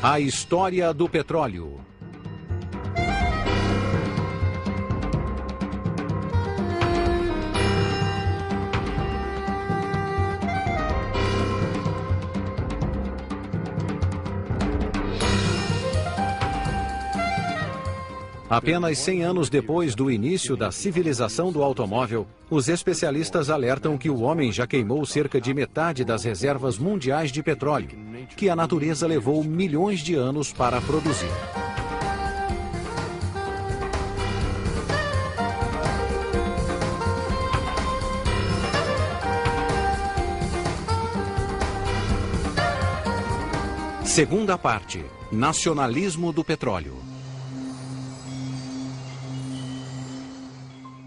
A história do petróleo. Apenas 100 anos depois do início da civilização do automóvel, os especialistas alertam que o homem já queimou cerca de metade das reservas mundiais de petróleo, que a natureza levou milhões de anos para produzir. Segunda parte: nacionalismo do petróleo.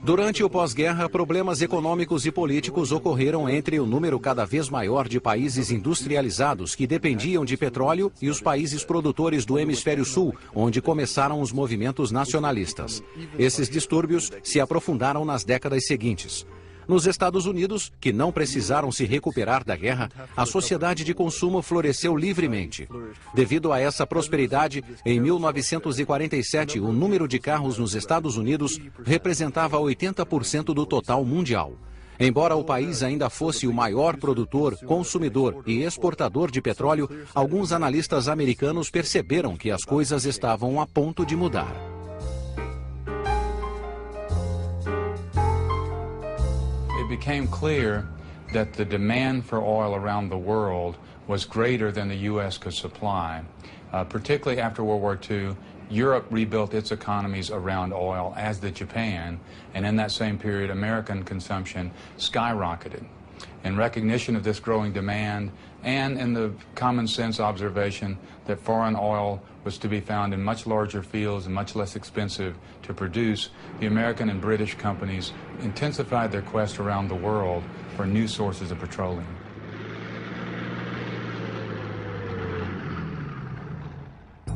Durante o pós-guerra, problemas econômicos e políticos ocorreram entre o número cada vez maior de países industrializados que dependiam de petróleo e os países produtores do hemisfério sul, onde começaram os movimentos nacionalistas. Esses distúrbios se aprofundaram nas décadas seguintes. Nos Estados Unidos, que não precisaram se recuperar da guerra, a sociedade de consumo floresceu livremente. Devido a essa prosperidade, em 1947, o número de carros nos Estados Unidos representava 80% do total mundial. Embora o país ainda fosse o maior produtor, consumidor e exportador de petróleo, alguns analistas americanos perceberam que as coisas estavam a ponto de mudar. It became clear that the demand for oil around the world was greater than the U.S. could supply. Particularly after World War II, Europe rebuilt its economies around oil, as did Japan, and in that same period, American consumption skyrocketed. In recognition of this growing demand and in the common sense observation that foreign oil was to be found in much larger fields and much less expensive to produce, the American and British companies intensified their quest around the world for new sources of petroleum.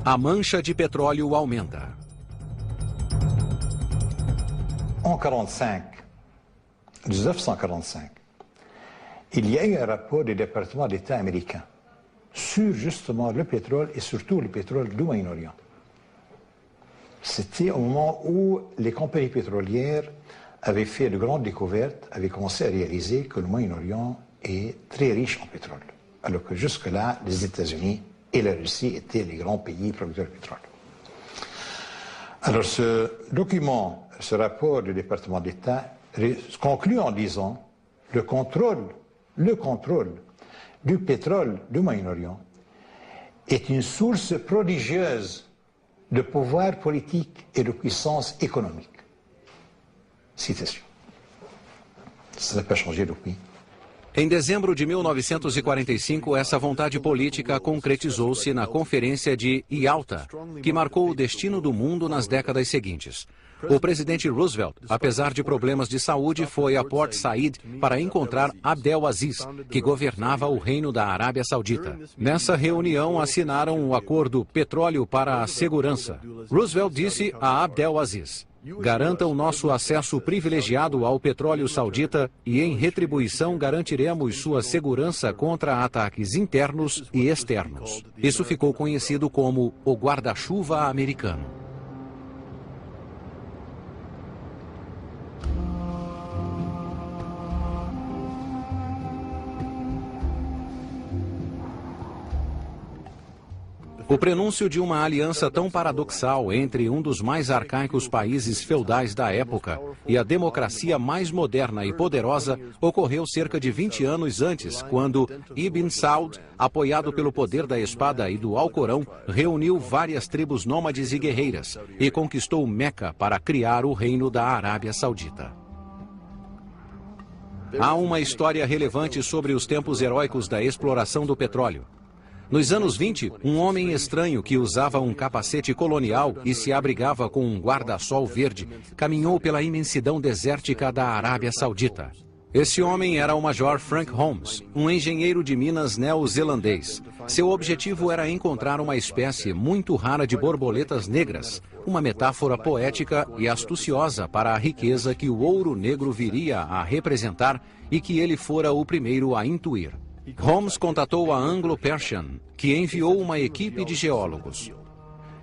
A mancha de petróleo aumenta. En 1945, il y a eu un rapport du département d'État américain sur justement le pétrole et surtout le pétrole du Moyen-Orient. C'était au moment où les compagnies pétrolières avaient fait de grandes découvertes, avaient commencé à réaliser que le Moyen-Orient est très riche en pétrole, alors que jusque-là, les États-Unis et la Russie étaient les grands pays producteurs de pétrole. Alors ce document, ce rapport du département d'État conclut en disant le contrôle du pétrole du Moyen-Orient est une source prodigieuse de pouvoir politique et de puissance économique. Citation. Ça n'a pas changé depuis. Em dezembro de 1945, essa vontade política concretizou-se na Conferência de Yalta, que marcou o destino do mundo nas décadas seguintes. O presidente Roosevelt, apesar de problemas de saúde, foi a Port Said para encontrar Abdel Aziz, que governava o Reino da Arábia Saudita. Nessa reunião, assinaram o acordo Petróleo para a Segurança. Roosevelt disse a Abdel Aziz: garantam nosso acesso privilegiado ao petróleo saudita e, em retribuição, garantiremos sua segurança contra ataques internos e externos. Isso ficou conhecido como o guarda-chuva americano. O prenúncio de uma aliança tão paradoxal entre um dos mais arcaicos países feudais da época e a democracia mais moderna e poderosa ocorreu cerca de 20 anos antes, quando Ibn Saud, apoiado pelo poder da espada e do Alcorão, reuniu várias tribos nômades e guerreiras e conquistou Meca para criar o Reino da Arábia Saudita. Há uma história relevante sobre os tempos heróicos da exploração do petróleo. Nos anos 20, um homem estranho que usava um capacete colonial e se abrigava com um guarda-sol verde caminhou pela imensidão desértica da Arábia Saudita. Esse homem era o Major Frank Holmes, um engenheiro de minas neozelandês. Seu objetivo era encontrar uma espécie muito rara de borboletas negras, uma metáfora poética e astuciosa para a riqueza que o ouro negro viria a representar e que ele fora o primeiro a intuir. Holmes contatou a Anglo-Persian, que enviou uma equipe de geólogos.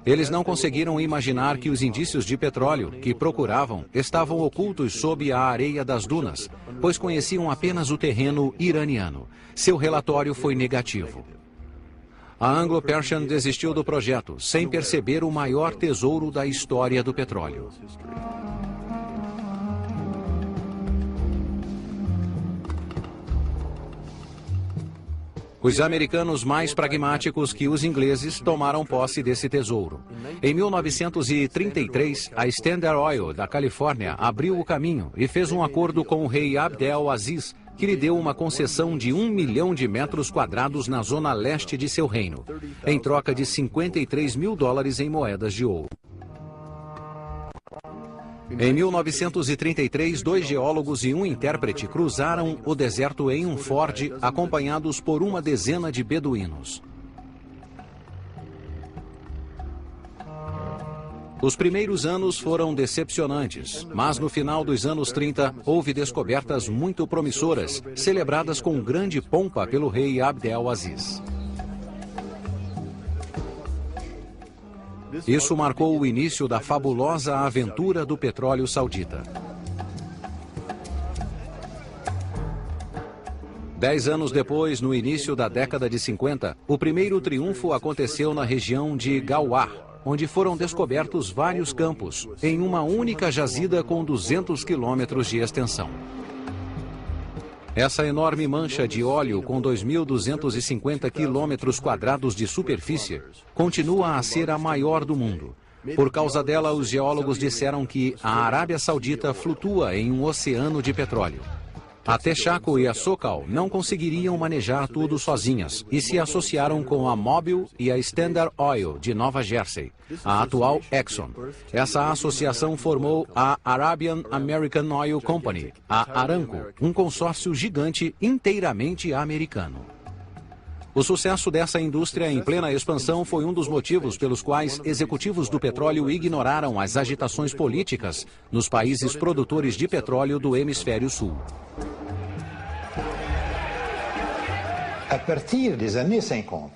Eles não conseguiram imaginar que os indícios de petróleo que procuravam estavam ocultos sob a areia das dunas, pois conheciam apenas o terreno iraniano. Seu relatório foi negativo. A Anglo-Persian desistiu do projeto, sem perceber o maior tesouro da história do petróleo. Os americanos mais pragmáticos que os ingleses tomaram posse desse tesouro. Em 1933, a Standard Oil da Califórnia abriu o caminho e fez um acordo com o rei Abdel Aziz, que lhe deu uma concessão de 1 milhão de metros quadrados na zona leste de seu reino, em troca de $53 mil em moedas de ouro. Em 1933, 2 geólogos e um intérprete cruzaram o deserto em um Ford, acompanhados por uma dezena de beduínos. Os primeiros anos foram decepcionantes, mas no final dos anos 30 houve descobertas muito promissoras, celebradas com grande pompa pelo rei Abdel Aziz. Isso marcou o início da fabulosa aventura do petróleo saudita. 10 anos depois, no início da década de 50, o primeiro triunfo aconteceu na região de Ghawar, onde foram descobertos vários campos, em uma única jazida com 200 quilômetros de extensão. Essa enorme mancha de óleo com 2.250 quilômetros quadrados de superfície continua a ser a maior do mundo. Por causa dela, os geólogos disseram que a Arábia Saudita flutua em um oceano de petróleo. A Texaco e a Sokal não conseguiriam manejar tudo sozinhas e se associaram com a Mobil e a Standard Oil de Nova Jersey, a atual Exxon. Essa associação formou a Arabian American Oil Company, a Aramco, um consórcio gigante inteiramente americano. O sucesso dessa indústria em plena expansão foi um dos motivos pelos quais executivos do petróleo ignoraram as agitações políticas nos países produtores de petróleo do hemisfério sul. À partir des années 50,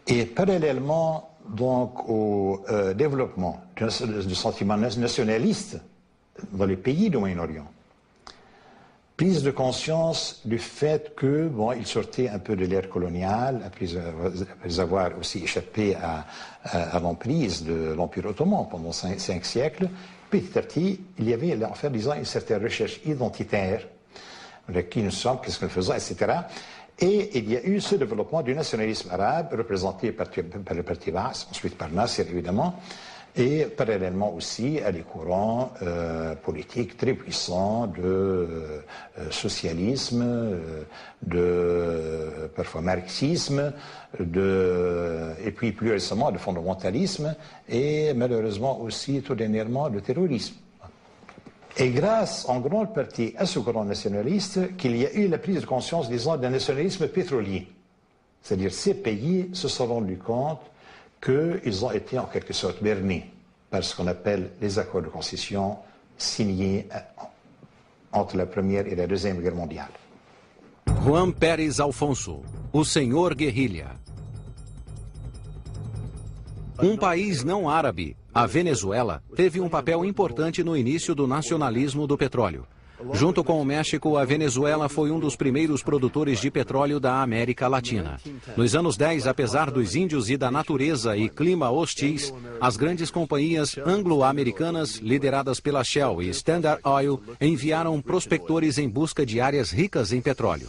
et parallèlement donc au développement du sentiment nationaliste dans les pays du Moyen-Orient, prise de conscience du fait que, bon, il sortait un peu de l'ère coloniale, après avoir aussi échappé à l'emprise de l'Empire ottoman pendant 5 siècles, petit à petit, il y avait, en fait, disons, une certaine recherche identitaire, de qui nous sommes, qu'est-ce que nous faisons, etc. Et il y a eu ce développement du nationalisme arabe, représenté par le Parti Baas, ensuite par Nasser, évidemment, et parallèlement aussi à des courants politiques très puissants de socialisme, de parfois marxisme, et puis plus récemment de fondamentalisme, et malheureusement aussi tout dernièrement de terrorisme. Et grâce en grande partie à ce courant nationaliste qu'il y a eu la prise de conscience, disons, d'un nationalisme pétrolier. C'est-à-dire ces pays se sont rendus compte qu'ils ont été en quelque sorte bernés par ce qu'on appelle les accords de concession signés entre la Première et la Deuxième Guerre mondiale. Juan Pérez Alfonso, o Senhor Guerrilha. Um país não árabe, a Venezuela, teve um papel importante no início do nacionalismo do petróleo. Junto com o México, a Venezuela foi um dos primeiros produtores de petróleo da América Latina. Nos anos 10, apesar dos índios e da natureza e clima hostis, as grandes companhias anglo-americanas, lideradas pela Shell e Standard Oil, enviaram prospectores em busca de áreas ricas em petróleo.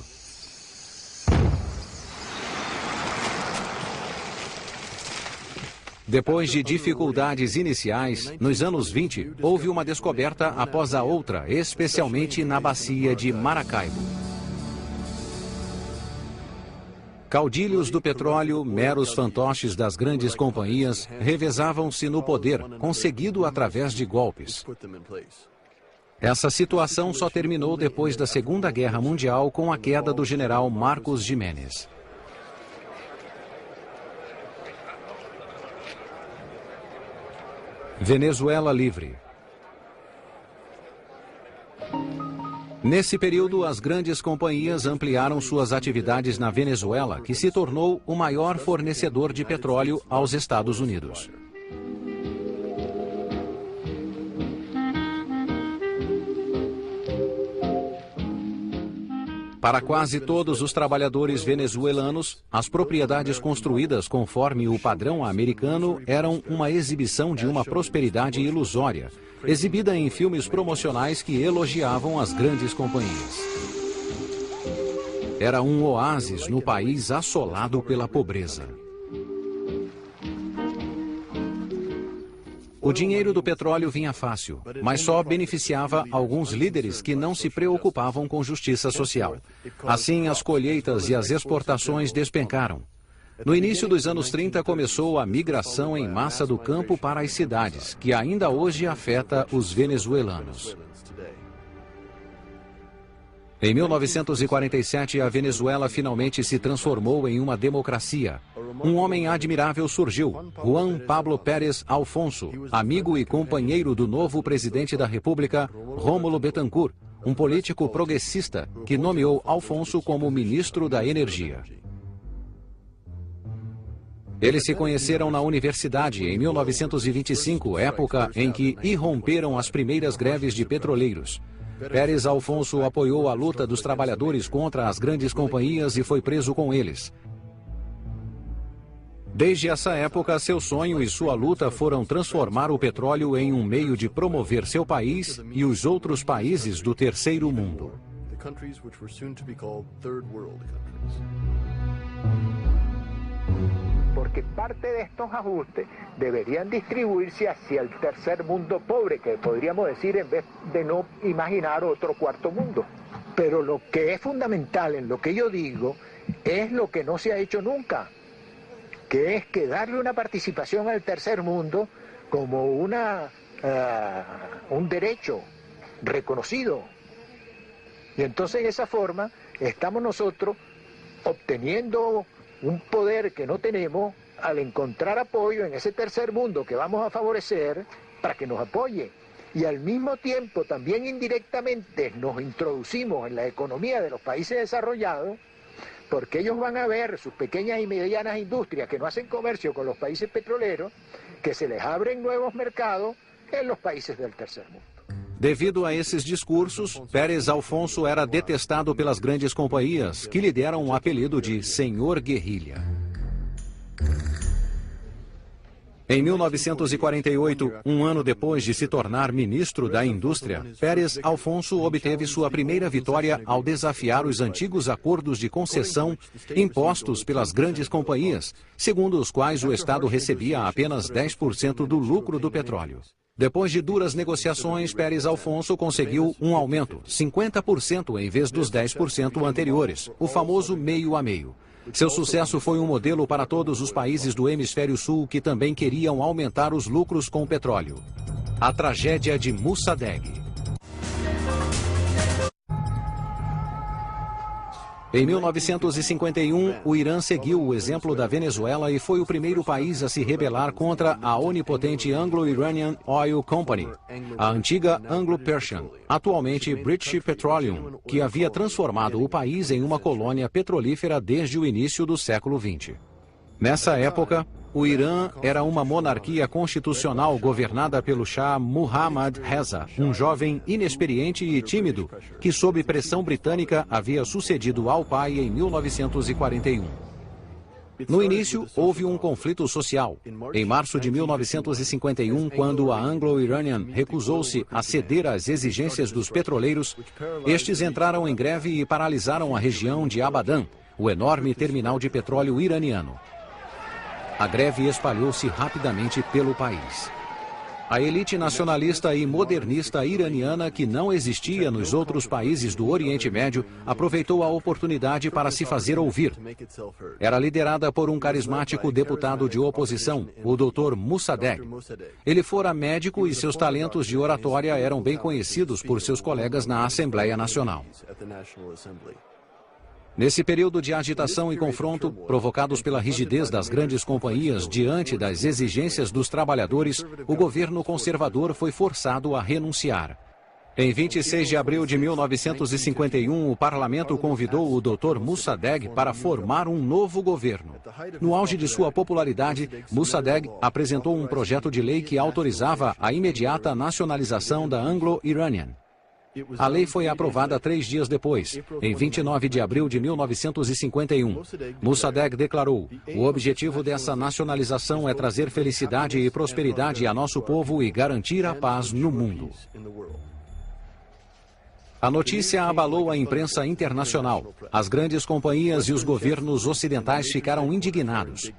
Depois de dificuldades iniciais, nos anos 20, houve uma descoberta após a outra, especialmente na bacia de Maracaibo. Caudilhos do petróleo, meros fantoches das grandes companhias, revezavam-se no poder, conseguido através de golpes. Essa situação só terminou depois da Segunda Guerra Mundial com a queda do general Marcos Jiménez. Venezuela livre. Nesse período, as grandes companhias ampliaram suas atividades na Venezuela, que se tornou o maior fornecedor de petróleo aos Estados Unidos. Para quase todos os trabalhadores venezuelanos, as propriedades construídas conforme o padrão americano eram uma exibição de uma prosperidade ilusória, exibida em filmes promocionais que elogiavam as grandes companhias. Era um oásis no país assolado pela pobreza. O dinheiro do petróleo vinha fácil, mas só beneficiava alguns líderes que não se preocupavam com justiça social. Assim, as colheitas e as exportações despencaram. No início dos anos 30, começou a migração em massa do campo para as cidades, que ainda hoje afeta os venezuelanos. Em 1947, a Venezuela finalmente se transformou em uma democracia. Um homem admirável surgiu, Juan Pablo Pérez Alfonso, amigo e companheiro do novo presidente da República, Rómulo Betancourt, um político progressista que nomeou Alfonso como ministro da Energia. Eles se conheceram na universidade em 1925, época em que irromperam as primeiras greves de petroleiros. Pérez Alfonso apoiou a luta dos trabalhadores contra as grandes companhias e foi preso com eles. Desde essa época, seu sonho e sua luta foram transformar o petróleo em um meio de promover seu país e os outros países do terceiro mundo. Porque parte de estos ajustes deberían distribuirse hacia el tercer mundo pobre, que podríamos decir en vez de no imaginar otro cuarto mundo. Pero lo que es fundamental en lo que yo digo es lo que no se ha hecho nunca, que es que darle una participación al tercer mundo como un derecho reconocido. Y entonces de esa forma estamos nosotros obteniendo un poder que no tenemos al encontrar apoyo en ese tercer mundo que vamos a favorecer para que nos apoye. Y al mismo tiempo también indirectamente nos introducimos en la economía de los países desarrollados, porque ellos van a ver sus pequeñas y medianas industrias que no hacen comercio con los países petroleros, que se les abren nuevos mercados en los países del tercer mundo. Devido a esses discursos, Pérez Alfonso era detestado pelas grandes companhias, que lhe deram o apelido de Senhor Guerrilha. Em 1948, um ano depois de se tornar ministro da Indústria, Pérez Alfonso obteve sua primeira vitória ao desafiar os antigos acordos de concessão impostos pelas grandes companhias, segundo os quais o Estado recebia apenas 10% do lucro do petróleo. Depois de duras negociações, Pérez Alfonso conseguiu um aumento, 50% em vez dos 10% anteriores, o famoso meio a meio. Seu sucesso foi um modelo para todos os países do Hemisfério Sul que também queriam aumentar os lucros com o petróleo. A tragédia de Mossadegh. Em 1951, o Irã seguiu o exemplo da Venezuela e foi o primeiro país a se rebelar contra a onipotente Anglo-Iranian Oil Company, a antiga Anglo-Persian, atualmente British Petroleum, que havia transformado o país em uma colônia petrolífera desde o início do século XX. Nessa época, o Irã era uma monarquia constitucional governada pelo Shah Muhammad Reza, um jovem inexperiente e tímido, que sob pressão britânica havia sucedido ao pai em 1941. No início, houve um conflito social. Em março de 1951, quando a Anglo-Iranian recusou-se a ceder às exigências dos petroleiros, estes entraram em greve e paralisaram a região de Abadan, o enorme terminal de petróleo iraniano. A greve espalhou-se rapidamente pelo país. A elite nacionalista e modernista iraniana, que não existia nos outros países do Oriente Médio, aproveitou a oportunidade para se fazer ouvir. Era liderada por um carismático deputado de oposição, o Dr. Mossadegh. Ele fora médico e seus talentos de oratória eram bem conhecidos por seus colegas na Assembleia Nacional. Nesse período de agitação e confronto, provocados pela rigidez das grandes companhias diante das exigências dos trabalhadores, o governo conservador foi forçado a renunciar. Em 26 de abril de 1951, o parlamento convidou o Dr. Mossadegh para formar um novo governo. No auge de sua popularidade, Mossadegh apresentou um projeto de lei que autorizava a imediata nacionalização da Anglo-Iranian. A lei foi aprovada 3 dias depois, em 29 de abril de 1951. Mossadegh declarou: "O objetivo dessa nacionalização é trazer felicidade e prosperidade a nosso povo e garantir a paz no mundo." A notícia abalou a imprensa internacional. As grandes companhias e os governos ocidentais ficaram indignados.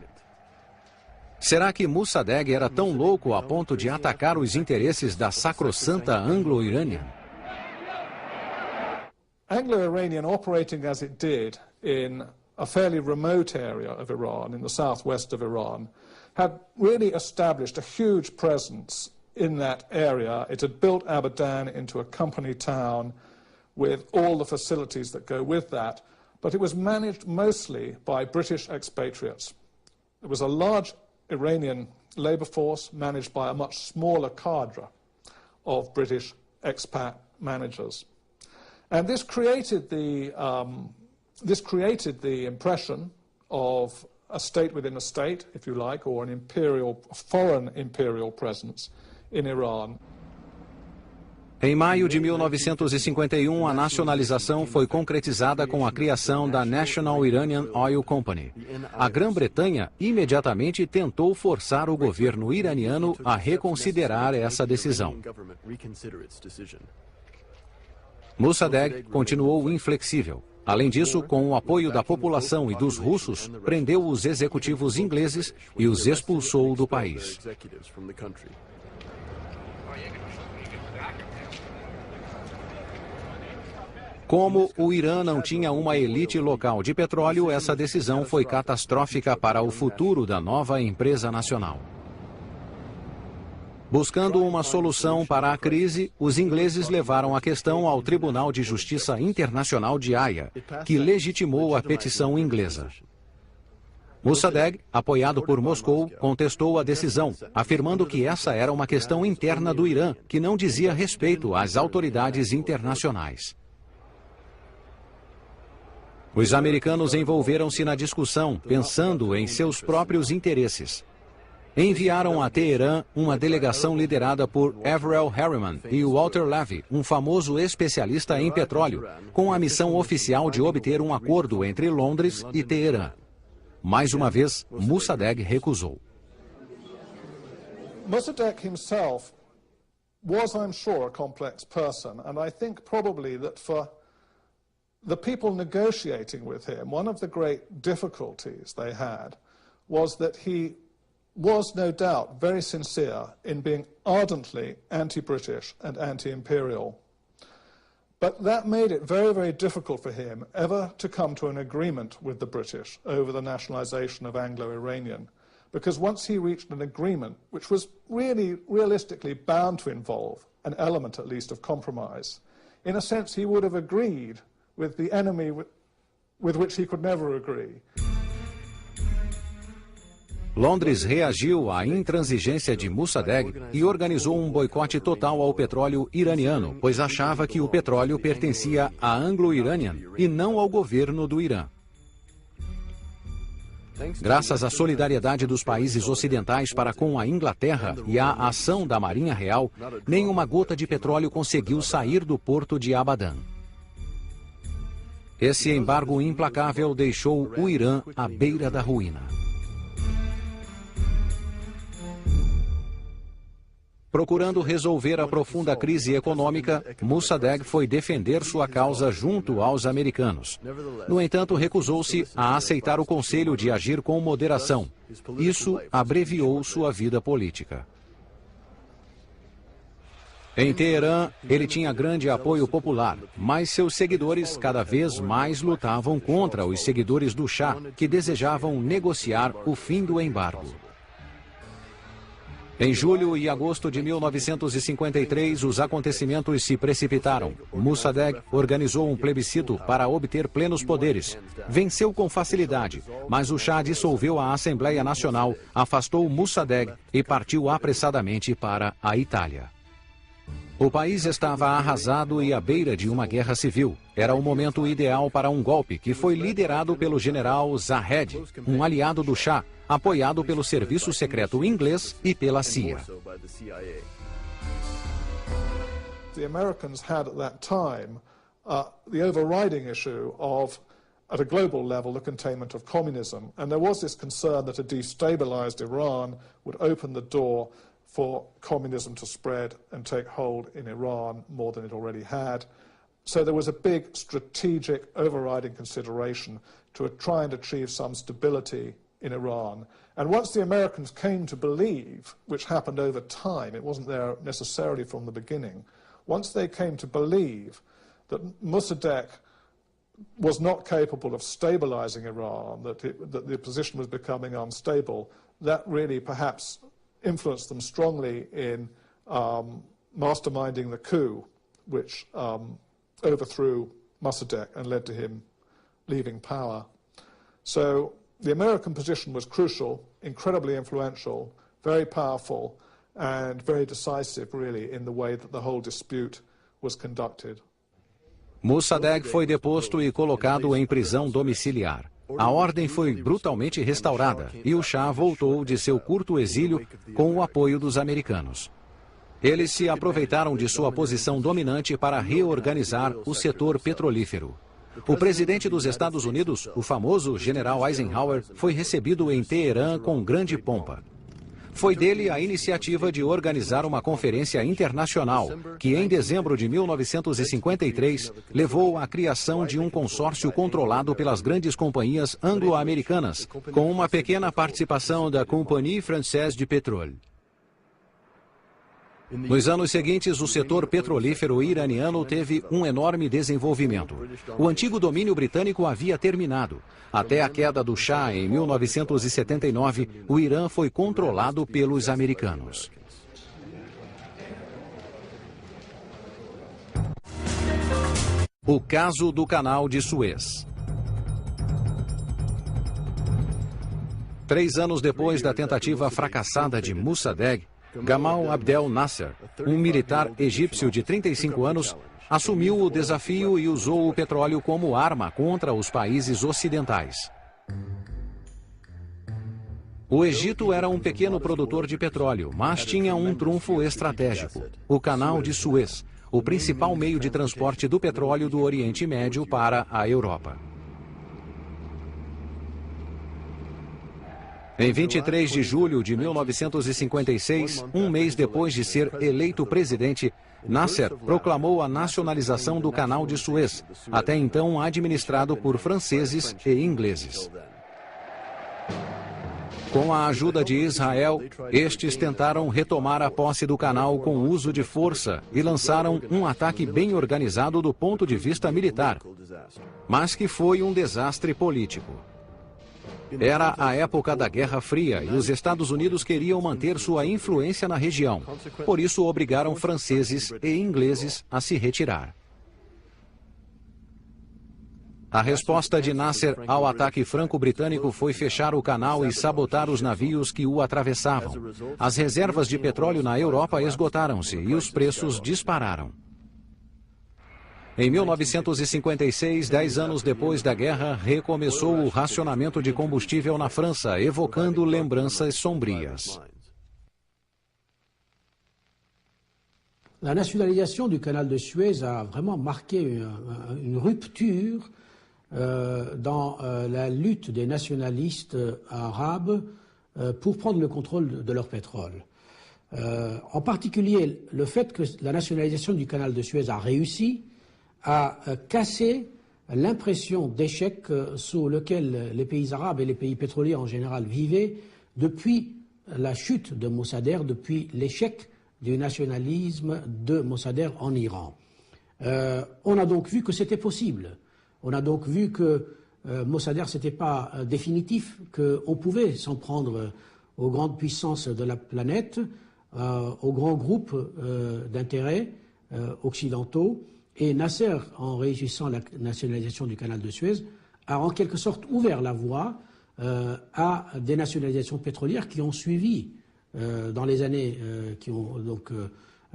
Será que Mossadegh era tão louco a ponto de atacar os interesses da sacrossanta Anglo-Iranian? Anglo-Iranian, operating as it did in a fairly remote area of Iran, in the southwest of Iran, had really established a huge presence in that area. It had built Abadan into a company town with all the facilities that go with that, but it was managed mostly by British expatriates. There was a large Iranian labour force managed by a much smaller cadre of British expat managers. And this created the impression of a state within a state, if you like, or an imperial, foreign imperial presence in Iran. Em maio de 1951, a nacionalização foi concretizada com a criação da National Iranian Oil Company. A Grã-Bretanha imediatamente tentou forçar o governo iraniano a reconsiderar essa decisão. Mossadegh continuou inflexível. Além disso, com o apoio da população e dos russos, prendeu os executivos ingleses e os expulsou do país. Como o Irã não tinha uma elite local de petróleo, essa decisão foi catastrófica para o futuro da nova empresa nacional. Buscando uma solução para a crise, os ingleses levaram a questão ao Tribunal de Justiça Internacional de Haia, que legitimou a petição inglesa. Mossadegh, apoiado por Moscou, contestou a decisão, afirmando que essa era uma questão interna do Irã, que não dizia respeito às autoridades internacionais. Os americanos envolveram-se na discussão, pensando em seus próprios interesses. Enviaram a Teherã uma delegação liderada por Averell Harriman e Walter Levy, um famoso especialista em petróleo, com a missão oficial de obter um acordo entre Londres e Teherã. Mais uma vez, Mossadegh recusou. Mossadegh himself was, I'm sure, a complex person, and I think probably that for the people negotiating with him, one of the great difficulties they had was that he was, no doubt, very sincere in being ardently anti-British and anti-imperial. But that made it very, very difficult for him ever to come to an agreement with the British over the nationalization of Anglo-Iranian, because once he reached an agreement, which was really realistically bound to involve an element, at least, of compromise, in a sense he would have agreed with the enemy with which he could never agree. Londres reagiu à intransigência de Mossadegh e organizou um boicote total ao petróleo iraniano, pois achava que o petróleo pertencia à Anglo-Iranian e não ao governo do Irã. Graças à solidariedade dos países ocidentais para com a Inglaterra e à ação da Marinha Real, nenhuma gota de petróleo conseguiu sair do porto de Abadan. Esse embargo implacável deixou o Irã à beira da ruína. Procurando resolver a profunda crise econômica, Mossadegh foi defender sua causa junto aos americanos. No entanto, recusou-se a aceitar o conselho de agir com moderação. Isso abreviou sua vida política. Em Teherã, ele tinha grande apoio popular, mas seus seguidores cada vez mais lutavam contra os seguidores do Shah, que desejavam negociar o fim do embargo. Em julho e agosto de 1953, os acontecimentos se precipitaram. Mossadegh organizou um plebiscito para obter plenos poderes. Venceu com facilidade, mas o Shah dissolveu a Assembleia Nacional, afastou Mossadegh e partiu apressadamente para a Itália. O país estava arrasado e à beira de uma guerra civil. Era o momento ideal para um golpe que foi liderado pelo general Zahedi, um aliado do Shah, apoiado pelo serviço secreto inglês e pela CIA. The Americans had at that time the overriding issue of, at a global level, the containment of communism. And there was this concern that a destabilized Iran would open the door for communism to spread and take hold in Iran more than it already had. So there was a big strategic overriding consideration to try and achieve some stability in Iran. And once the Americans came to believe, which happened over time, it wasn't there necessarily from the beginning, once they came to believe that Mossadegh was not capable of stabilizing Iran, that the position was becoming unstable, that really perhaps influenced them strongly in masterminding the coup, which overthrew Mossadegh and led to him leaving power. So the American position was crucial, incredibly influential, very powerful, and very decisive, really, in the way that the whole dispute was conducted. Mossadegh foi deposto e colocado em prisão domiciliar. A ordem foi brutalmente restaurada e o Shah voltou de seu curto exílio com o apoio dos americanos. Eles se aproveitaram de sua posição dominante para reorganizar o setor petrolífero. O presidente dos Estados Unidos, o famoso general Eisenhower, foi recebido em Teherã com grande pompa. Foi dele a iniciativa de organizar uma conferência internacional, que em dezembro de 1953 levou à criação de um consórcio controlado pelas grandes companhias anglo-americanas, com uma pequena participação da Compagnie Française de Pétrole. Nos anos seguintes, o setor petrolífero iraniano teve um enorme desenvolvimento. O antigo domínio britânico havia terminado. Até a queda do Shah em 1979, o Irã foi controlado pelos americanos. O caso do Canal de Suez. 3 anos depois da tentativa fracassada de Mossadegh, Gamal Abdel Nasser, um militar egípcio de 35 anos, assumiu o desafio e usou o petróleo como arma contra os países ocidentais. O Egito era um pequeno produtor de petróleo, mas tinha um trunfo estratégico: o Canal de Suez, o principal meio de transporte do petróleo do Oriente Médio para a Europa. Em 23 de julho de 1956, um mês depois de ser eleito presidente, Nasser proclamou a nacionalização do Canal de Suez, até então administrado por franceses e ingleses. Com a ajuda de Israel, estes tentaram retomar a posse do canal com uso de força e lançaram um ataque bem organizado do ponto de vista militar, mas que foi um desastre político. Era a época da Guerra Fria e os Estados Unidos queriam manter sua influência na região. Por isso, obrigaram franceses e ingleses a se retirar. A resposta de Nasser ao ataque franco-britânico foi fechar o canal e sabotar os navios que o atravessavam. As reservas de petróleo na Europa esgotaram-se e os preços dispararam. Em 1956, 10 anos depois da guerra, recomeçou o racionamento de combustível na França, evocando lembranças sombrias. La nationalisation du canal de Suez a vraiment marqué une rupture dans la lutte des nationalistes arabes pour prendre le contrôle de leur pétrole. En particulier, le fait que la nationalisation du canal de Suez a réussi a cassé l'impression d'échec sous lequel les pays arabes et les pays pétroliers en général vivaient depuis la chute de Mossadegh, depuis l'échec du nationalisme de Mossadegh en Iran. On a donc vu que c'était possible. On a donc vu que Mossadegh, ce n'était pas définitif, qu'on pouvait s'en prendre aux grandes puissances de la planète, aux grands groupes d'intérêts occidentaux. Et Nasser, en réussissant la nationalisation du canal de Suez, a en quelque sorte ouvert la voie à des nationalisations pétrolières qui ont suivi dans les années qui ont donc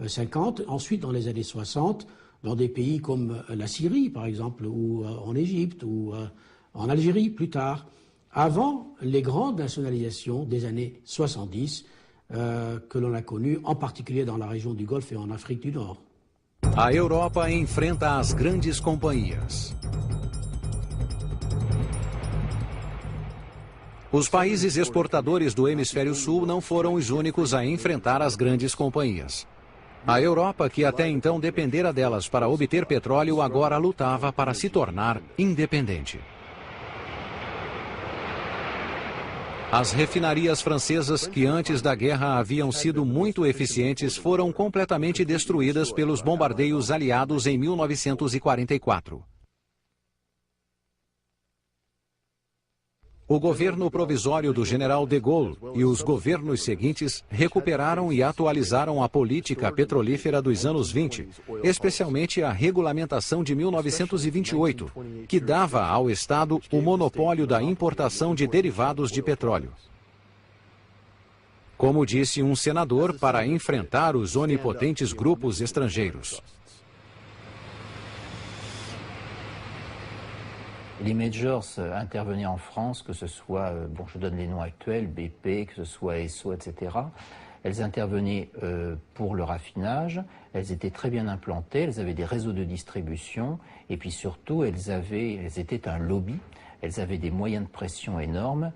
50. Ensuite, dans les années 60, dans des pays comme la Syrie, par exemple, ou en Égypte, ou en Algérie plus tard, avant les grandes nationalisations des années 70 que l'on a connues, en particulier dans la région du Golfe et en Afrique du Nord. A Europa enfrenta as grandes companhias. Os países exportadores do Hemisfério Sul não foram os únicos a enfrentar as grandes companhias. A Europa, que até então dependera delas para obter petróleo, agora lutava para se tornar independente. As refinarias francesas, que antes da guerra haviam sido muito eficientes, foram completamente destruídas pelos bombardeios aliados em 1944. O governo provisório do general de Gaulle e os governos seguintes recuperaram e atualizaram a política petrolífera dos anos 20, especialmente a regulamentação de 1928, que dava ao Estado o monopólio da importação de derivados de petróleo. Como disse um senador, para enfrentar os onipotentes grupos estrangeiros. Les majors intervenaient en France, que ce soit, bon, je donne les noms actuels, BP, que ce soit Esso, etc. Elles intervenaient pour le raffinage, elles étaient très bien implantées, elles avaient des réseaux de distribution, et puis surtout, elles étaient un lobby, elles avaient des moyens de pression énormes,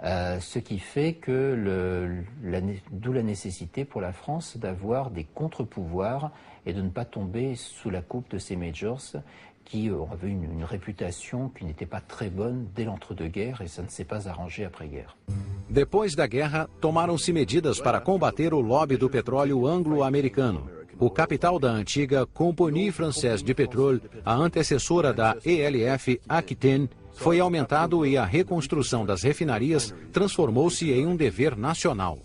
ce qui fait que d'où la nécessité pour la France d'avoir des contre-pouvoirs et de ne pas tomber sous la coupe de ces majors qui avaient une réputation qui n'était pas très bonne dès l'entre-deux-guerres, et ça ne s'est pas arrangé après-guerre. Depois da guerra, tomaram-se medidas para combater o lobby do petróleo anglo-americano. O capital da antiga Compagnie Française de Pétrole, a antecessora da ELF Aquitaine, foi aumentado e a reconstrução das refinarias transformou-se em um dever nacional.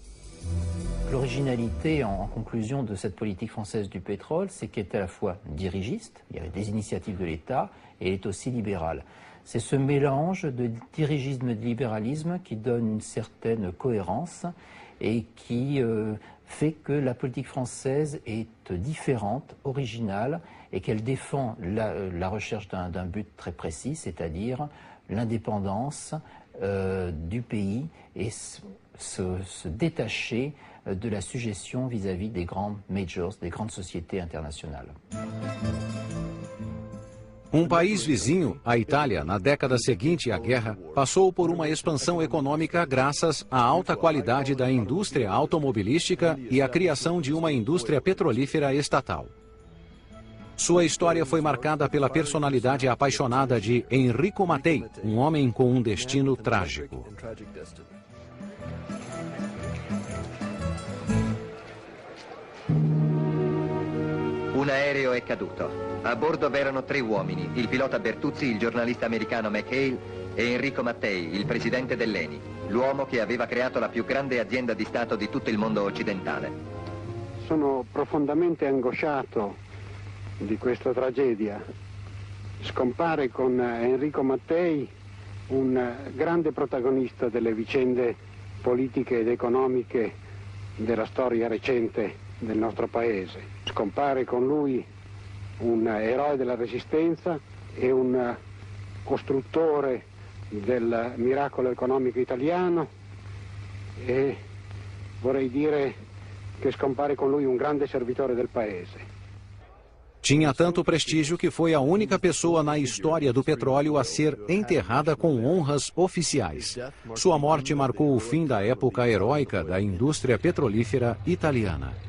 L'originalité, en conclusion, de cette politique française du pétrole, c'est qu'elle est à la fois dirigiste, il y avait des initiatives de l'État, et elle est aussi libérale. C'est ce mélange de dirigisme et de libéralisme qui donne une certaine cohérence et qui fait que la politique française est différente, originale, et qu'elle défend la recherche d'un but très précis, c'est-à-dire l'indépendance du pays et se détacher de la suggestion vis-à-vis des grands majors, des grandes sociétés internationales. Um país vizinho, a Itália, na década seguinte à guerra, passou por uma expansão econômica graças à alta qualidade da indústria automobilística e à criação de uma indústria petrolífera estatal. Sua história foi marcada pela personalidade apaixonada de Enrico Mattei, um homem com um destino trágico. Un aereo è caduto. A bordo v'erano 3 uomini, il pilota Bertuzzi, il giornalista americano McHale e Enrico Mattei, il presidente dell'ENI, l'uomo che aveva creato la più grande azienda di Stato di tutto il mondo occidentale. Sono profondamente angosciato di questa tragedia. Scompare con Enrico Mattei un grande protagonista delle vicende politiche ed economiche della storia recente del nostro paese. Scompare con lui un eroe della Resistenza e un costruttore del miracolo economico italiano, e vorrei dire che scompare con lui un grande servitore del paese. Tinha tanto prestígio que foi a única pessoa na história do petróleo a ser enterrada com honras oficiais. Sua morte marcou o fim da época heróica da indústria petrolífera italiana.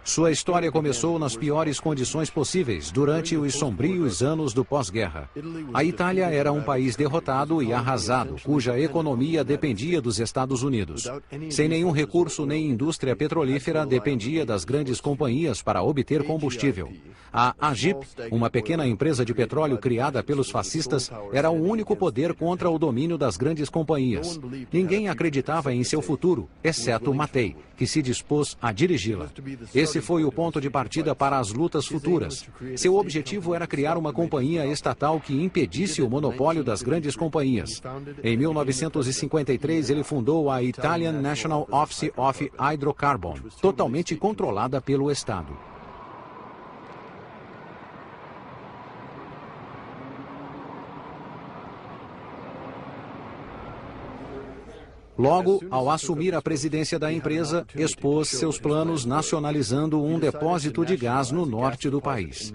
Sua história começou nas piores condições possíveis, durante os sombrios anos do pós-guerra. A Itália era um país derrotado e arrasado, cuja economia dependia dos Estados Unidos. Sem nenhum recurso nem indústria petrolífera, dependia das grandes companhias para obter combustível. A AGIP, uma pequena empresa de petróleo criada pelos fascistas, era o único poder contra o domínio das grandes companhias. Ninguém acreditava em seu futuro, exceto Mattei, que se dispôs a dirigi-la. Esse Esse foi o ponto de partida para as lutas futuras. Seu objetivo era criar uma companhia estatal que impedisse o monopólio das grandes companhias. Em 1953, ele fundou a Italian National Office of Hydrocarbon, totalmente controlada pelo Estado. Logo, ao assumir a presidência da empresa, expôs seus planos nacionalizando um depósito de gás no norte do país.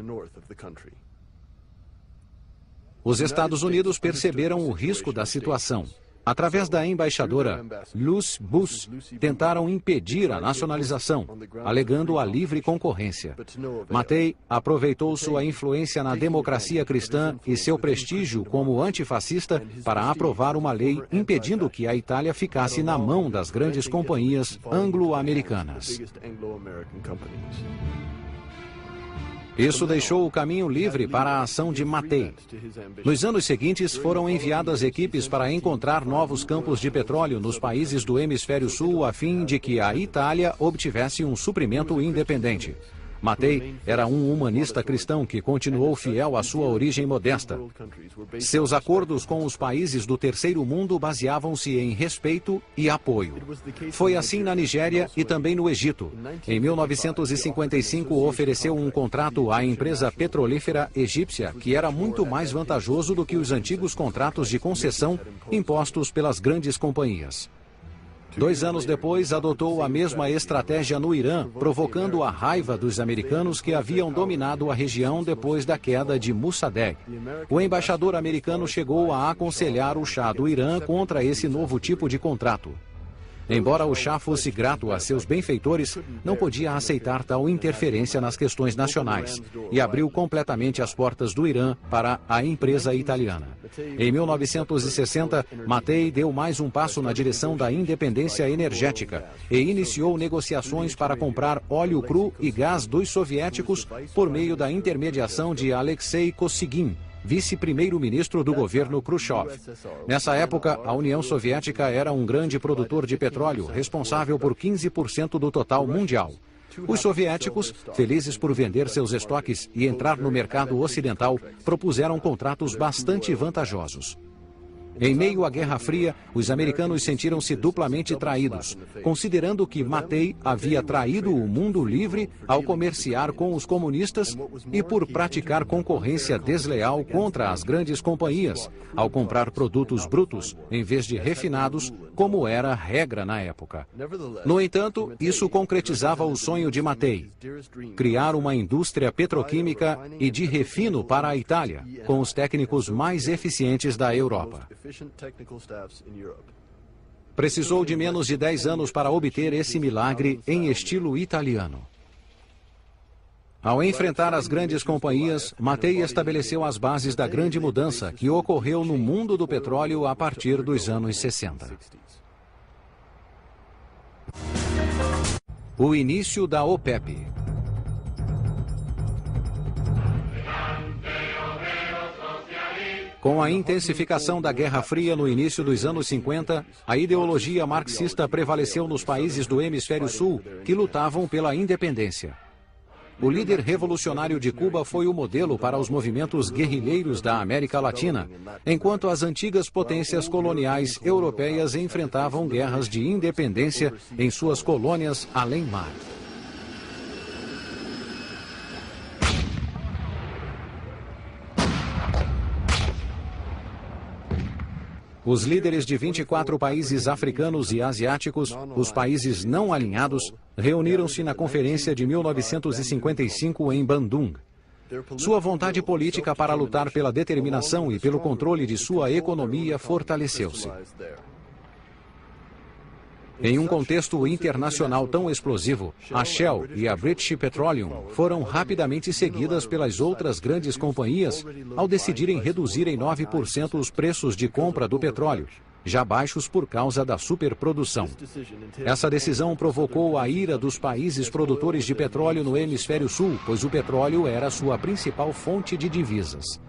Os Estados Unidos perceberam o risco da situação. Através da embaixadora Lucy Buss, tentaram impedir a nacionalização, alegando a livre concorrência. Mattei aproveitou sua influência na democracia cristã e seu prestígio como antifascista para aprovar uma lei impedindo que a Itália ficasse na mão das grandes companhias anglo-americanas. Isso deixou o caminho livre para a ação de Mattei. Nos anos seguintes, foram enviadas equipes para encontrar novos campos de petróleo nos países do Hemisfério Sul a fim de que a Itália obtivesse um suprimento independente. Mattei era um humanista cristão que continuou fiel à sua origem modesta. Seus acordos com os países do terceiro mundo baseavam-se em respeito e apoio. Foi assim na Nigéria e também no Egito. Em 1955, ofereceu um contrato à empresa petrolífera egípcia que era muito mais vantajoso do que os antigos contratos de concessão impostos pelas grandes companhias. 2 anos depois, adotou a mesma estratégia no Irã, provocando a raiva dos americanos que haviam dominado a região depois da queda de Mossadegh. O embaixador americano chegou a aconselhar o Shah do Irã contra esse novo tipo de contrato. Embora o Shah fosse grato a seus benfeitores, não podia aceitar tal interferência nas questões nacionais e abriu completamente as portas do Irã para a empresa italiana. Em 1960, Mattei deu mais um passo na direção da independência energética e iniciou negociações para comprar óleo cru e gás dos soviéticos por meio da intermediação de Alexei Kosygin, vice-primeiro-ministro do governo Khrushchev. Nessa época, a União Soviética era um grande produtor de petróleo, responsável por 15% do total mundial. Os soviéticos, felizes por vender seus estoques e entrar no mercado ocidental, propuseram contratos bastante vantajosos. Em meio à Guerra Fria, os americanos sentiram-se duplamente traídos, considerando que Mattei havia traído o mundo livre ao comerciar com os comunistas e por praticar concorrência desleal contra as grandes companhias, ao comprar produtos brutos em vez de refinados, como era regra na época. No entanto, isso concretizava o sonho de Mattei: criar uma indústria petroquímica e de refino para a Itália, com os técnicos mais eficientes da Europa. Precisou de menos de 10 anos para obter esse milagre em estilo italiano. Ao enfrentar as grandes companhias, Mattei estabeleceu as bases da grande mudança que ocorreu no mundo do petróleo a partir dos anos 60. O início da OPEP. Com a intensificação da Guerra Fria no início dos anos 50, a ideologia marxista prevaleceu nos países do Hemisfério Sul, que lutavam pela independência. O líder revolucionário de Cuba foi o modelo para os movimentos guerrilheiros da América Latina, enquanto as antigas potências coloniais europeias enfrentavam guerras de independência em suas colônias além mar. Os líderes de 24 países africanos e asiáticos, os países não alinhados, reuniram-se na Conferência de 1955 em Bandung. Sua vontade política para lutar pela determinação e pelo controle de sua economia fortaleceu-se. Em um contexto internacional tão explosivo, a Shell e a British Petroleum foram rapidamente seguidas pelas outras grandes companhias ao decidirem reduzir em 9% os preços de compra do petróleo, já baixos por causa da superprodução. Essa decisão provocou a ira dos países produtores de petróleo no Hemisfério Sul, pois o petróleo era sua principal fonte de divisas.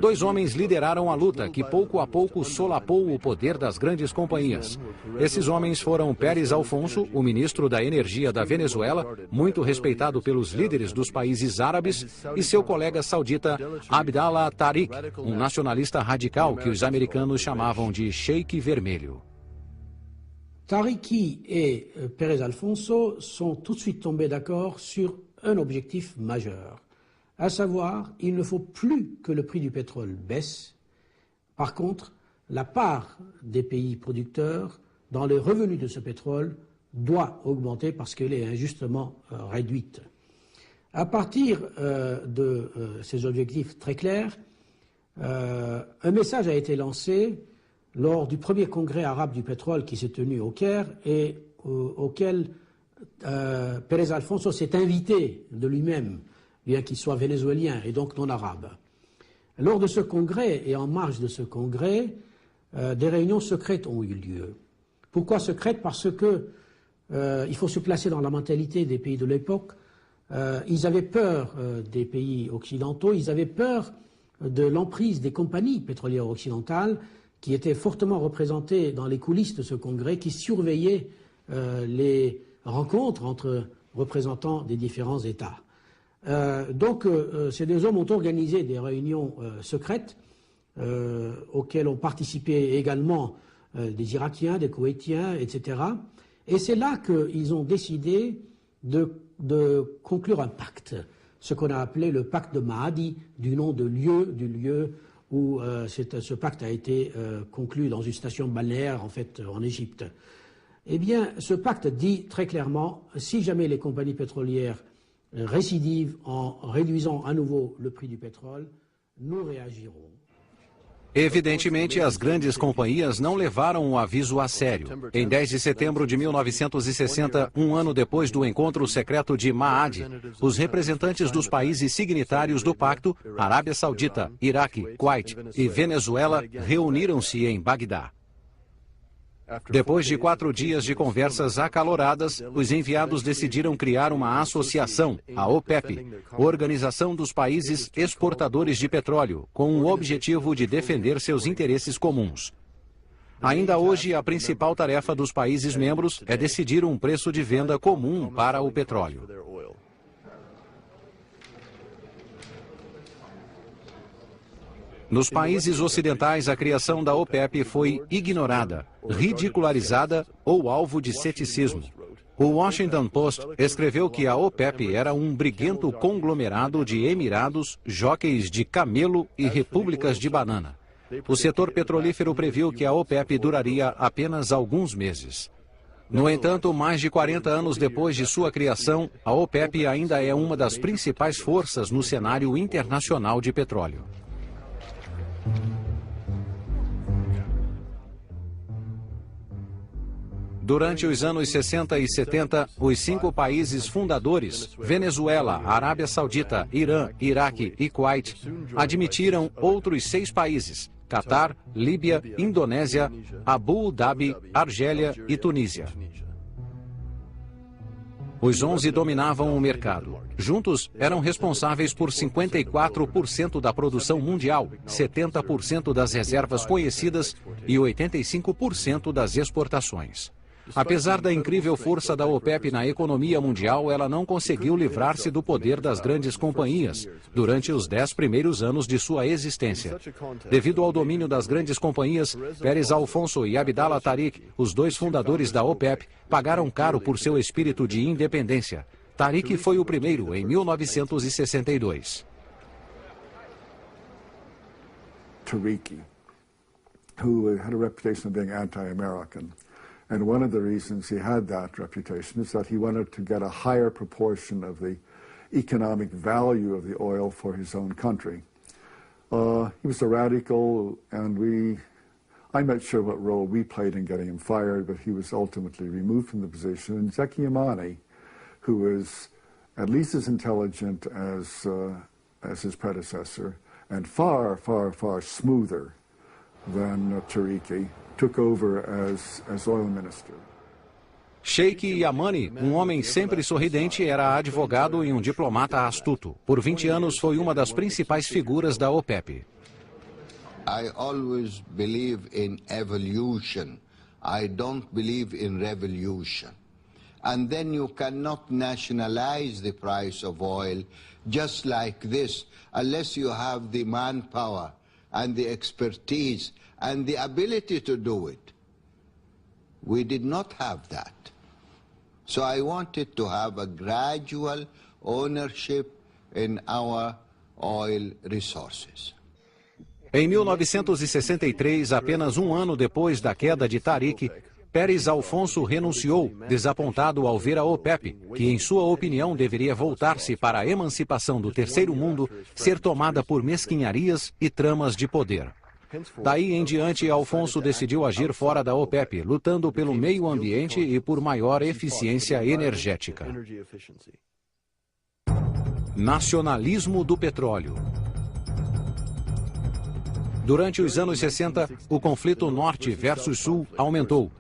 Dois homens lideraram a luta, que pouco a pouco solapou o poder das grandes companhias. Esses homens foram Pérez Alfonso, o ministro da Energia da Venezuela, muito respeitado pelos líderes dos países árabes, e seu colega saudita Abdallah Tariq, um nacionalista radical que os americanos chamavam de Sheik Vermelho. Tariqi et Pérez Alfonso sont tout de suite tombés d'accord sur un objectif majeur, à savoir, il ne faut plus que le prix du pétrole baisse. Par contre, la part des pays producteurs dans les revenus de ce pétrole doit augmenter parce qu'elle est injustement réduite. À partir de ces objectifs très clairs, un message a été lancé lors du premier congrès arabe du pétrole qui s'est tenu au Caire et auquel Pérez Alfonso s'est invité de lui-même, bien qu'il soit vénézuélien et donc non arabe. Lors de ce congrès et en marge de ce congrès, des réunions secrètes ont eu lieu. Pourquoi secrètes? Parce que il faut se placer dans la mentalité des pays de l'époque. Ils avaient peur des pays occidentaux, ils avaient peur de l'emprise des compagnies pétrolières occidentales qui étaient fortement représentées dans les coulisses de ce congrès, qui surveillaient les rencontres entre représentants des différents États. Donc ces deux hommes ont organisé des réunions secrètes auxquelles ont participé également des Irakiens, des Koweïtiens, etc. Et c'est là qu'ils ont décidé de conclure un pacte, ce qu'on a appelé le pacte de Mahadi, du nom du lieu où ce pacte a été conclu dans une station balnéaire en fait en Égypte. Eh bien, ce pacte dit très clairement, si jamais les compagnies pétrolières récidivent en réduisant à nouveau le prix du pétrole, nous réagirons. Evidentemente, as grandes companhias não levaram o aviso a sério. Em 10 de setembro de 1960, um ano depois do encontro secreto de Mahadi, os representantes dos países signatários do pacto, Arábia Saudita, Iraque, Kuwait e Venezuela, reuniram-se em Bagdá. Depois de 4 dias de conversas acaloradas, os enviados decidiram criar uma associação, a OPEP, Organização dos Países Exportadores de Petróleo, com o objetivo de defender seus interesses comuns. Ainda hoje, a principal tarefa dos países membros é decidir um preço de venda comum para o petróleo. Nos países ocidentais, a criação da OPEP foi ignorada, ridicularizada ou alvo de ceticismo. O Washington Post escreveu que a OPEP era um briguento conglomerado de emirados, jóqueis de camelo e repúblicas de banana. O setor petrolífero previu que a OPEP duraria apenas alguns meses. No entanto, mais de 40 anos depois de sua criação, a OPEP ainda é uma das principais forças no cenário internacional de petróleo. Durante os anos 60 e 70, os 5 países fundadores, Venezuela, Arábia Saudita, Irã, Iraque e Kuwait, admitiram outros 6 países, Catar, Líbia, Indonésia, Abu Dhabi, Argélia e Tunísia. Os 11 dominavam o mercado. Juntos, eram responsáveis por 54% da produção mundial, 70% das reservas conhecidas e 85% das exportações. Apesar da incrível força da OPEP na economia mundial, ela não conseguiu livrar-se do poder das grandes companhias durante os 10 primeiros anos de sua existência. Devido ao domínio das grandes companhias, Pérez Alfonso e Abdallah Tariq, os dois fundadores da OPEP, pagaram caro por seu espírito de independência. Tariq foi o primeiro em 1962. Tariq, who had a reputation of being anti-American. And one of the reasons he had that reputation is that he wanted to get a higher proportion of the economic value of the oil for his own country. He was a radical, and I'm not sure what role we played in getting him fired, but he was ultimately removed from the position. And Zeki Yamani, who was at least as intelligent as his predecessor, and far, far, far smoother than Tariqi, took over as oil minister. Sheikh Yamani, um homem sempre sorridente, era advogado e um diplomata astuto. Por 20 anos foi uma das principais figuras da OPEP. I always believe in evolution. I don't believe in revolution. And then you cannot nationalize the price of oil just like this unless you have the manpower and the expertise and the ability to do it. We did not have that. So I wanted to have a gradual ownership in our oil resources. Em 1963, apenas um ano depois da queda de Tariq, Pérez Alfonso renunciou, desapontado ao ver a OPEP, que em sua opinião deveria voltar-se para a emancipação do terceiro mundo, ser tomada por mesquinharias e tramas de poder. Daí em diante, Alfonso decidiu agir fora da OPEP, lutando pelo meio ambiente e por maior eficiência energética. Nacionalismo do petróleo. Durante os anos 60, o conflito norte versus sul aumentou.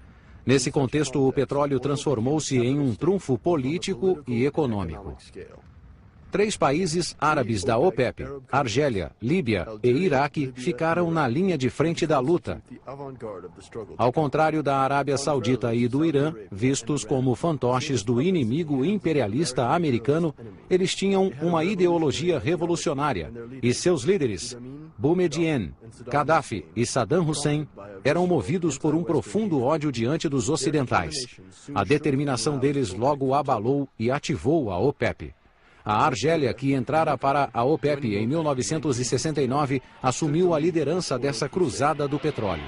Nesse contexto, o petróleo transformou-se em um trunfo político e econômico. 3 países árabes da OPEP, Argélia, Líbia e Iraque, ficaram na linha de frente da luta. Ao contrário da Arábia Saudita e do Irã, vistos como fantoches do inimigo imperialista americano, eles tinham uma ideologia revolucionária e seus líderes, Boumediene, Gaddafi e Saddam Hussein, eram movidos por um profundo ódio diante dos ocidentais. A determinação deles logo abalou e ativou a OPEP. A Argélia, que entrara para a OPEP em 1969, assumiu a liderança dessa cruzada do petróleo.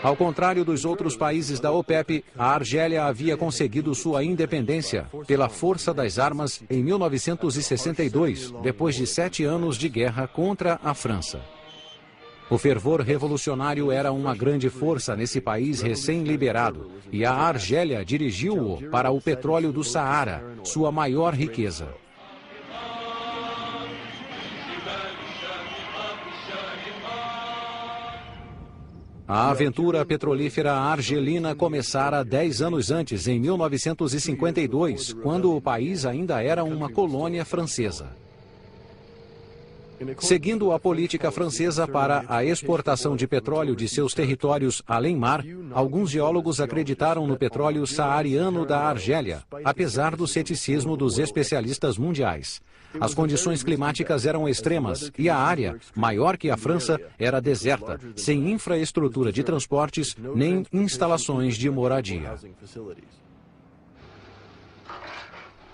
Ao contrário dos outros países da OPEP, a Argélia havia conseguido sua independência pela força das armas em 1962, depois de 7 anos de guerra contra a França. O fervor revolucionário era uma grande força nesse país recém-liberado, e a Argélia dirigiu-o para o petróleo do Saara, sua maior riqueza. A aventura petrolífera argelina começara 10 anos antes, em 1952, quando o país ainda era uma colônia francesa. Seguindo a política francesa para a exportação de petróleo de seus territórios além-mar, alguns geólogos acreditaram no petróleo saariano da Argélia, apesar do ceticismo dos especialistas mundiais. As condições climáticas eram extremas e a área, maior que a França, era deserta, sem infraestrutura de transportes nem instalações de moradia.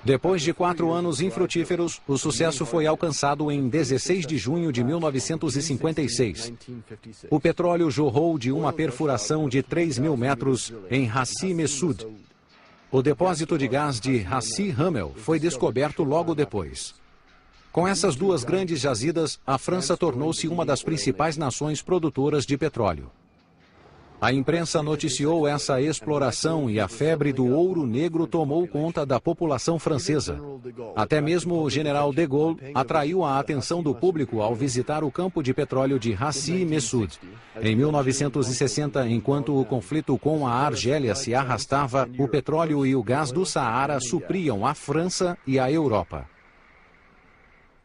Depois de 4 anos infrutíferos, o sucesso foi alcançado em 16 de junho de 1956. O petróleo jorrou de uma perfuração de 3.000 metros em Hassi Messaoud. O depósito de gás de Hassi R'Mel foi descoberto logo depois. Com essas 2 grandes jazidas, a França tornou-se uma das principais nações produtoras de petróleo. A imprensa noticiou essa exploração e a febre do ouro negro tomou conta da população francesa. Até mesmo o general de Gaulle atraiu a atenção do público ao visitar o campo de petróleo de Hassi Messaoud. Em 1960, enquanto o conflito com a Argélia se arrastava, o petróleo e o gás do Saara supriam a França e a Europa.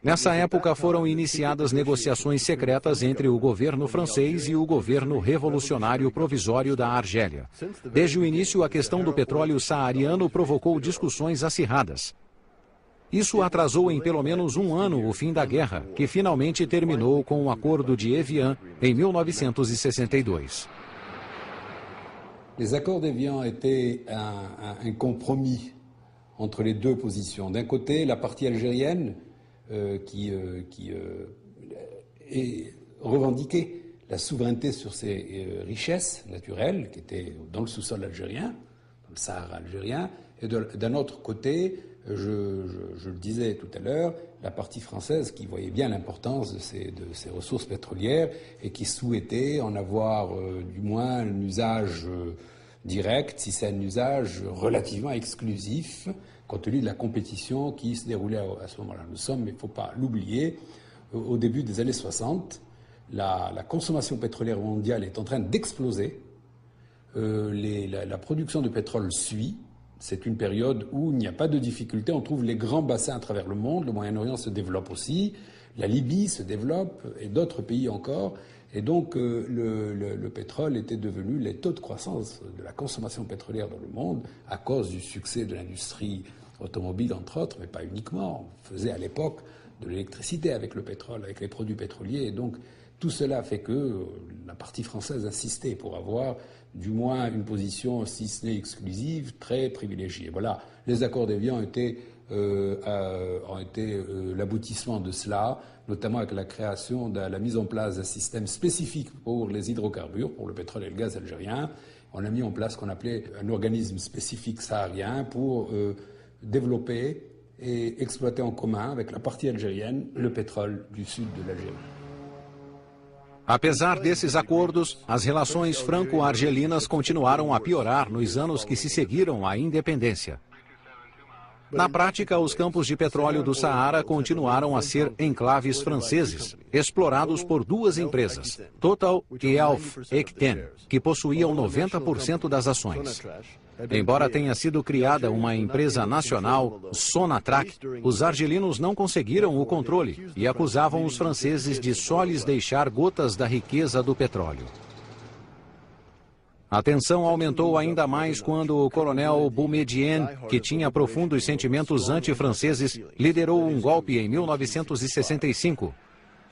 Nessa época foram iniciadas negociações secretas entre o governo francês e o governo revolucionário provisório da Argélia. Desde o início, a questão do petróleo saariano provocou discussões acirradas. Isso atrasou em pelo menos 1 ano o fim da guerra, que finalmente terminou com o Acordo de Evian em 1962. Les accords d'Évian étaient un compromis entre les 2 positions. D'un côté, la partie algérienne qui revendiquait la souveraineté sur ses richesses naturelles qui étaient dans le sous-sol algérien, dans le Sahara algérien, et d'un autre côté, je le disais tout à l'heure, la partie française qui voyait bien l'importance de ces ressources pétrolières et qui souhaitait en avoir du moins un usage direct, si c'est un usage relativement exclusif, compte tenu de la compétition qui se déroulait à ce moment-là. Nous sommes, il ne faut pas l'oublier, au début des années 60, la consommation pétrolière mondiale est en train d'exploser. la production de pétrole suit. C'est une période où il n'y a pas de difficulté. On trouve les grands bassins à travers le monde. Le Moyen-Orient se développe aussi. La Libye se développe et d'autres pays encore. Et donc le pétrole était devenu les taux de croissance de la consommation pétrolière dans le monde à cause du succès de l'industrie automobile, entre autres, mais pas uniquement. On faisait à l'époque de l'électricité avec le pétrole, avec les produits pétroliers. Et donc tout cela fait que la partie française insistait pour avoir du moins une position, si ce n'est exclusive, très privilégiée. Voilà, les accords d'Évian ont été l'aboutissement de cela, notamment avec la création la mise en place d'un système spécifique pour les hydrocarbures, pour le pétrole et le gaz algérien. On a mis en place ce qu'on appelait un organisme spécifique saharien pour développer et exploiter en commun avec la partie algérienne le pétrole du sud de l'Algérie. Apesar desses acordos, as relações franco-argelinas continuaram a piorar nos anos que se seguiram à independência. Na prática, os campos de petróleo do Saara continuaram a ser enclaves franceses, explorados por duas empresas, Total e Elf Eckten, que possuíam 90% das ações. Embora tenha sido criada uma empresa nacional, Sonatrach, os argelinos não conseguiram o controle e acusavam os franceses de só lhes deixar gotas da riqueza do petróleo. A tensão aumentou ainda mais quando o coronel Boumedienne, que tinha profundos sentimentos anti-franceses, liderou um golpe em 1965.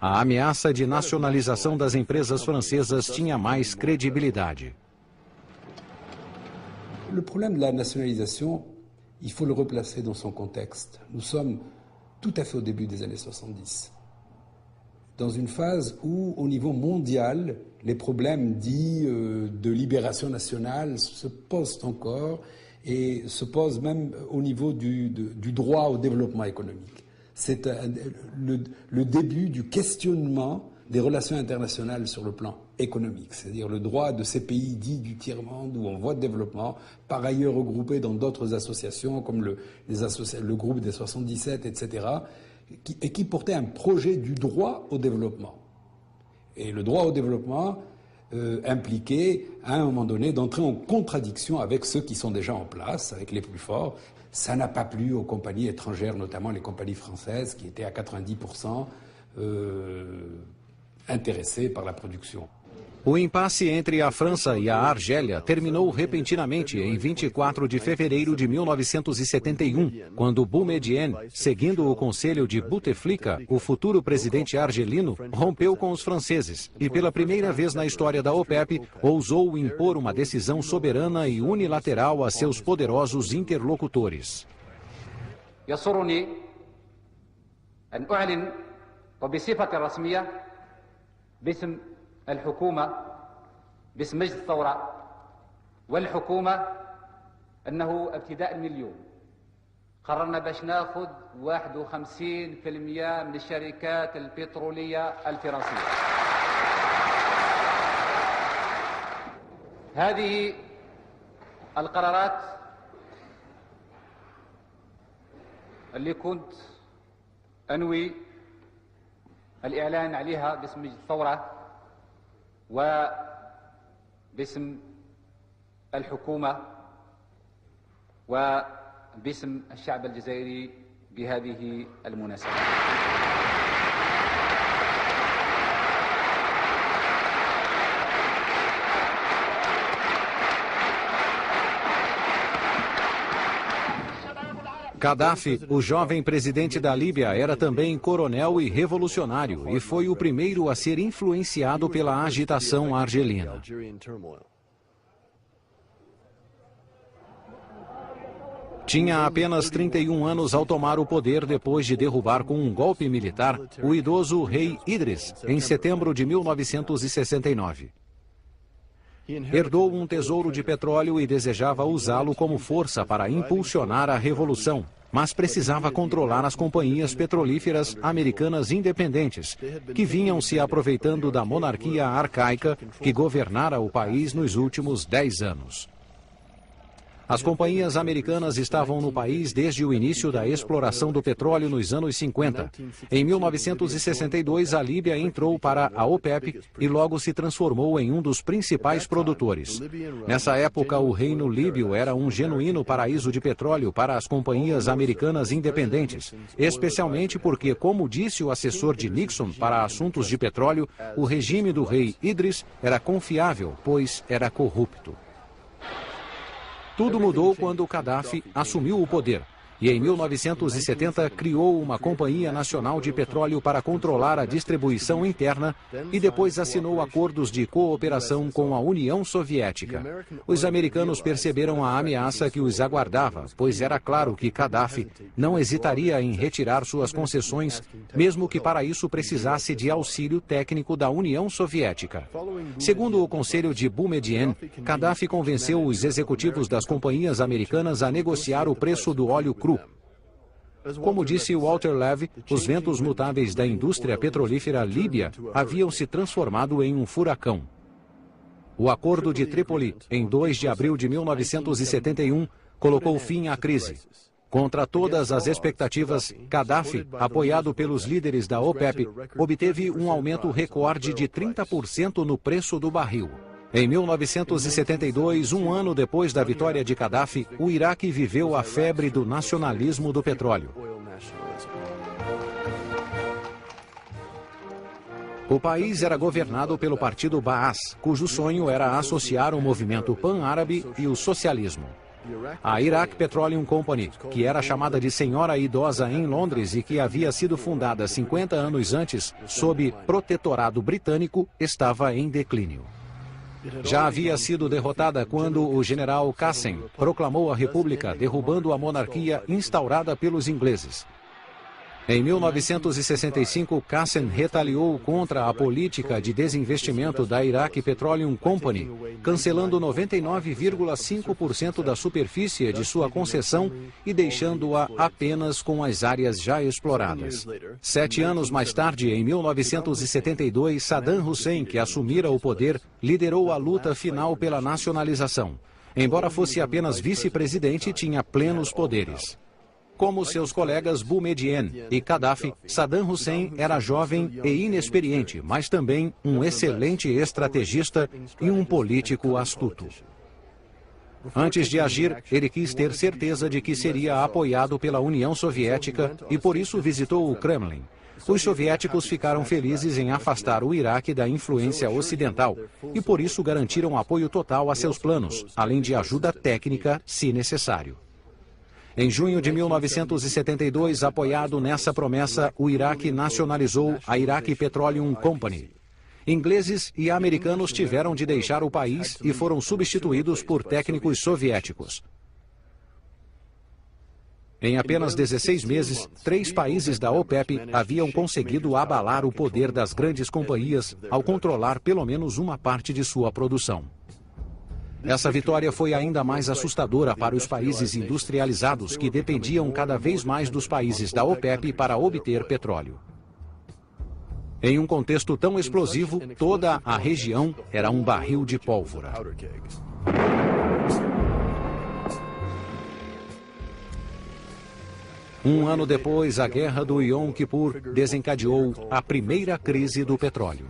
A ameaça de nacionalização das empresas francesas tinha mais credibilidade. Le problème de la nationalisation, il faut le replacer dans son contexte. Nous sommes tout à fait au début des années 70, dans une phase où, au niveau mondial, les problèmes dits de libération nationale se posent encore et se posent même au niveau du droit au développement économique. C'est le début du questionnement des relations internationales sur le plan économique, c'est-à-dire le droit de ces pays dits du tiers-monde ou en voie de développement, par ailleurs regroupés dans d'autres associations comme le groupe des 77, etc., qui portait un projet du droit au développement. Et le droit au développement impliquait, à un moment donné, d'entrer en contradiction avec ceux qui sont déjà en place, avec les plus forts. Ça n'a pas plu aux compagnies étrangères, notamment les compagnies françaises, qui étaient à 90% interessées par la production. O impasse entre a França e a Argélia terminou repentinamente em 24 de fevereiro de 1971, quando Boumedienne, seguindo o conselho de Bouteflika, o futuro presidente argelino, rompeu com os franceses e, pela primeira vez na história da OPEP, ousou impor uma decisão soberana e unilateral a seus poderosos interlocutores. يسرني أن أعلن وبصفة رسمية باسم الحكومة باسم مجلس الثورة والحكومة أنه ابتداء من اليوم قررنا باش ناخذ 51% من الشركات البترولية الفرنسية. هذه القرارات اللي كنت أنوي الإعلان عليها باسم مجلس الثورة وباسم الحكومة وباسم الشعب الجزائري بهذه المناسبة. Gaddafi, o jovem presidente da Líbia, era também coronel e revolucionário e foi o primeiro a ser influenciado pela agitação argelina. Tinha apenas 31 anos ao tomar o poder depois de derrubar com um golpe militar o idoso rei Idris em setembro de 1969. Herdou um tesouro de petróleo e desejava usá-lo como força para impulsionar a revolução, mas precisava controlar as companhias petrolíferas americanas independentes, que vinham se aproveitando da monarquia arcaica que governara o país nos últimos 10 anos. As companhias americanas estavam no país desde o início da exploração do petróleo nos anos 50. Em 1962, a Líbia entrou para a OPEP e logo se transformou em um dos principais produtores. Nessa época, o Reino Líbio era um genuíno paraíso de petróleo para as companhias americanas independentes, especialmente porque, como disse o assessor de Nixon para assuntos de petróleo, o regime do rei Idris era confiável, pois era corrupto. Tudo mudou quando Gaddafi assumiu o poder e, em 1970, criou uma companhia nacional de petróleo para controlar a distribuição interna e depois assinou acordos de cooperação com a União Soviética. Os americanos perceberam a ameaça que os aguardava, pois era claro que Gaddafi não hesitaria em retirar suas concessões, mesmo que para isso precisasse de auxílio técnico da União Soviética. Segundo o conselho de Boumediene, Gaddafi convenceu os executivos das companhias americanas a negociar o preço do óleo cru. Como disse Walter Levy, os ventos mutáveis da indústria petrolífera líbia haviam se transformado em um furacão. O Acordo de Trípoli, em 2 de abril de 1971, colocou fim à crise. Contra todas as expectativas, Gaddafi, apoiado pelos líderes da OPEP, obteve um aumento recorde de 30% no preço do barril. Em 1972, um ano depois da vitória de Gaddafi, o Iraque viveu a febre do nacionalismo do petróleo. O país era governado pelo partido Baas, cujo sonho era associar o movimento pan-árabe e o socialismo. A Iraq Petroleum Company, que era chamada de Senhora Idosa em Londres e que havia sido fundada 50 anos antes, sob protetorado britânico, estava em declínio. Já havia sido derrotada quando o general Qassem proclamou a república, derrubando a monarquia instaurada pelos ingleses. Em 1965, Qassem retaliou contra a política de desinvestimento da Iraq Petroleum Company, cancelando 99,5% da superfície de sua concessão e deixando-a apenas com as áreas já exploradas. 7 anos mais tarde, em 1972, Saddam Hussein, que assumira o poder, liderou a luta final pela nacionalização. Embora fosse apenas vice-presidente, tinha plenos poderes. Como seus colegas Boumediene e Gaddafi, Saddam Hussein era jovem e inexperiente, mas também um excelente estrategista e um político astuto. Antes de agir, ele quis ter certeza de que seria apoiado pela União Soviética e por isso visitou o Kremlin. Os soviéticos ficaram felizes em afastar o Iraque da influência ocidental e por isso garantiram apoio total a seus planos, além de ajuda técnica, se necessário. Em junho de 1972, apoiado nessa promessa, o Iraque nacionalizou a Iraq Petroleum Company. Ingleses e americanos tiveram de deixar o país e foram substituídos por técnicos soviéticos. Em apenas 16 meses, 3 países da OPEP haviam conseguido abalar o poder das grandes companhias ao controlar pelo menos uma parte de sua produção. Essa vitória foi ainda mais assustadora para os países industrializados que dependiam cada vez mais dos países da OPEP para obter petróleo. Em um contexto tão explosivo, toda a região era um barril de pólvora. Um ano depois, a Guerra do Yom Kippur desencadeou a primeira crise do petróleo.